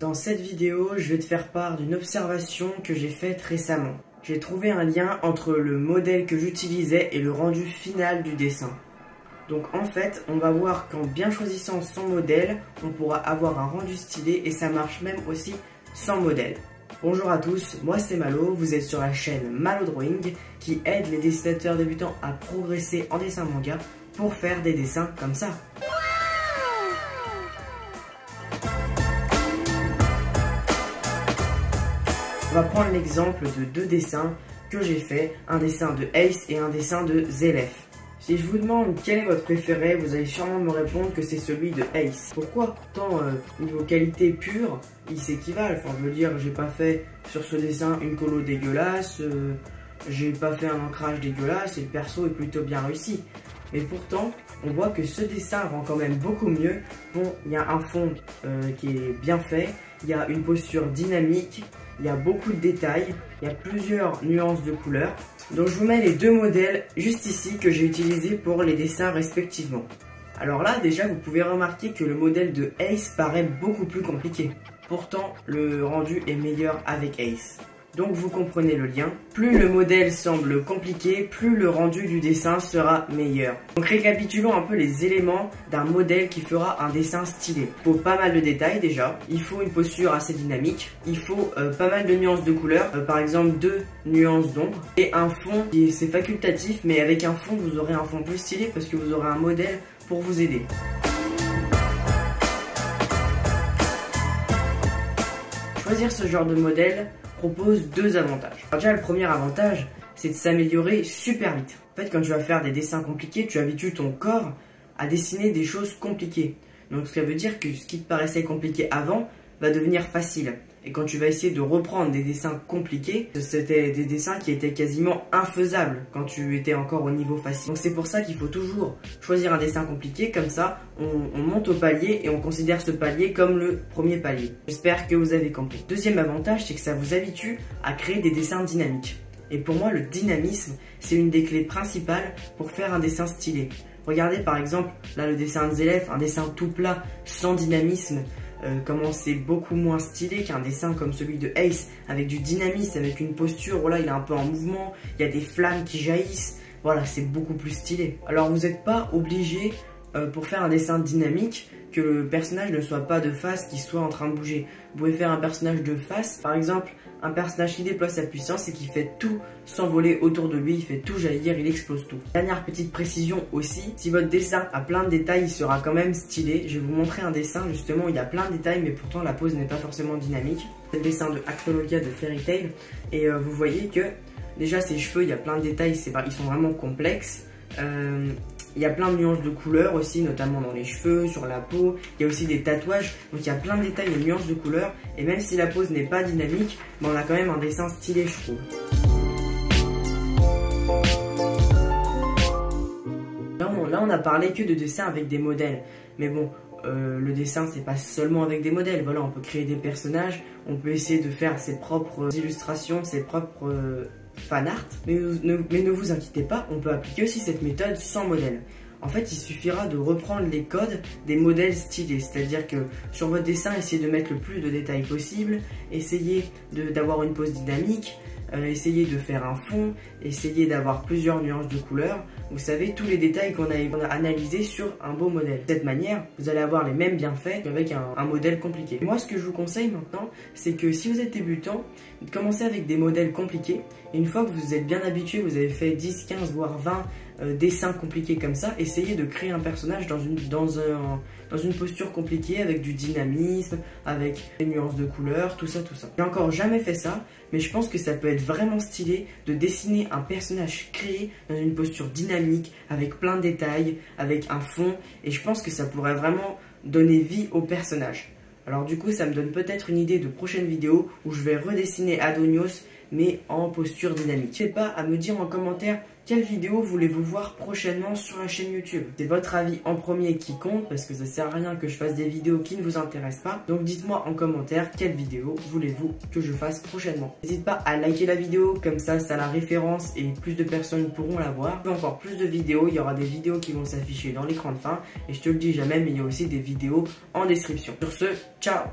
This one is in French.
Dans cette vidéo, je vais te faire part d'une observation que j'ai faite récemment. J'ai trouvé un lien entre le modèle que j'utilisais et le rendu final du dessin. Donc en fait, on va voir qu'en bien choisissant son modèle, on pourra avoir un rendu stylé et ça marche même aussi sans modèle. Bonjour à tous, moi c'est Malo, vous êtes sur la chaîne Malo Drawing qui aide les dessinateurs débutants à progresser en dessin manga pour faire des dessins comme ça. On va prendre l'exemple de deux dessins que j'ai fait, un dessin de Ace et un dessin de Zelef. Si je vous demande quel est votre préféré, vous allez sûrement me répondre que c'est celui de Ace. Pourquoi? Tant niveau qualité pure, ils s'équivalent. Enfin, je veux dire, j'ai pas fait sur ce dessin une colo dégueulasse, j'ai pas fait un ancrage dégueulasse et le perso est plutôt bien réussi. Mais pourtant, on voit que ce dessin rend quand même beaucoup mieux. Bon, il y a un fond qui est bien fait, il y a une posture dynamique, il y a beaucoup de détails, il y a plusieurs nuances de couleurs. Donc je vous mets les deux modèles juste ici que j'ai utilisés pour les dessins respectivement. Alors là déjà vous pouvez remarquer que le modèle de Ace paraît beaucoup plus compliqué. Pourtant le rendu est meilleur avec Ace. Donc vous comprenez le lien. Plus le modèle semble compliqué, plus le rendu du dessin sera meilleur. Donc récapitulons un peu les éléments d'un modèle qui fera un dessin stylé. Il faut pas mal de détails déjà, il faut une posture assez dynamique, il faut pas mal de nuances de couleurs, par exemple 2 nuances d'ombre, et un fond, c'est facultatif, mais avec un fond vous aurez un fond plus stylé parce que vous aurez un modèle pour vous aider. Choisir ce genre de modèle propose deux avantages. Alors déjà le premier avantage c'est de s'améliorer super vite. En fait quand tu vas faire des dessins compliqués, tu habitues ton corps à dessiner des choses compliquées. Donc ça veut dire que ce qui te paraissait compliqué avant va devenir facile. Et quand tu vas essayer de reprendre des dessins compliqués, c'était des dessins qui étaient quasiment infaisables quand tu étais encore au niveau facile. Donc c'est pour ça qu'il faut toujours choisir un dessin compliqué, comme ça on monte au palier et on considère ce palier comme le premier palier. J'espère que vous avez compris. Deuxième avantage, c'est que ça vous habitue à créer des dessins dynamiques. Et pour moi, le dynamisme, c'est une des clés principales pour faire un dessin stylé. Regardez par exemple, là le dessin de Zelef, un dessin tout plat, sans dynamisme, comment c'est beaucoup moins stylé qu'un dessin comme celui de Ace, avec du dynamisme, avec une posture, voilà, il est un peu en mouvement, il y a des flammes qui jaillissent, voilà, c'est beaucoup plus stylé. Alors vous n'êtes pas obligé, pour faire un dessin dynamique, que le personnage ne soit pas de face, qu'il soit en train de bouger. Vous pouvez faire un personnage de face, par exemple, un personnage qui déploie sa puissance et qui fait tout s'envoler autour de lui, il fait tout jaillir, il explose tout. Dernière petite précision aussi, si votre dessin a plein de détails, il sera quand même stylé. Je vais vous montrer un dessin justement où il y a plein de détails mais pourtant la pose n'est pas forcément dynamique. C'est le dessin de Actologia de Fairy Tail et vous voyez que déjà ses cheveux, il y a plein de détails, ils sont vraiment complexes. Il y a plein de nuances de couleurs aussi, notamment dans les cheveux, sur la peau. Il y a aussi des tatouages, donc il y a plein de détails et de nuances de couleurs. Et même si la pose n'est pas dynamique, ben on a quand même un dessin stylé, je trouve. Là, on a parlé que de dessins avec des modèles. Mais bon, le dessin, c'est pas seulement avec des modèles. Voilà, on peut créer des personnages, on peut essayer de faire ses propres illustrations, ses propres fan art, mais ne vous inquiétez pas, on peut appliquer aussi cette méthode sans modèle. En fait, il suffira de reprendre les codes des modèles stylés, c'est-à-dire que sur votre dessin, essayez de mettre le plus de détails possible, essayez d'avoir une pose dynamique, essayez de faire un fond, essayez d'avoir plusieurs nuances de couleurs. Vous savez, tous les détails qu'on a analysés sur un beau modèle. De cette manière, vous allez avoir les mêmes bienfaits qu'avec un modèle compliqué. Moi, ce que je vous conseille maintenant, c'est que si vous êtes débutant, commencez avec des modèles compliqués. Et une fois que vous êtes bien habitué, vous avez fait 10, 15, voire 20 dessins compliqués comme ça, essayez de créer un personnage dans une posture compliquée, avec du dynamisme, avec des nuances de couleurs, tout ça. J'ai encore jamais fait ça, mais je pense que ça peut être vraiment stylé de dessiner un personnage créé dans une posture dynamique, avec plein de détails, avec un fond, et je pense que ça pourrait vraiment donner vie au personnage. Alors du coup, ça me donne peut-être une idée de prochaine vidéo où je vais redessiner Adonios, mais en posture dynamique. N'hésitez pas à me dire en commentaire quelle vidéo voulez-vous voir prochainement sur la chaîne YouTube. C'est votre avis en premier qui compte parce que ça sert à rien que je fasse des vidéos qui ne vous intéressent pas. Donc dites-moi en commentaire quelle vidéo voulez-vous que je fasse prochainement. N'hésitez pas à liker la vidéo, comme ça la référence et plus de personnes pourront la voir. Et encore plus de vidéos, il y aura des vidéos qui vont s'afficher dans l'écran de fin. Et je te le dis jamais, mais il y a aussi des vidéos en description. Sur ce, ciao!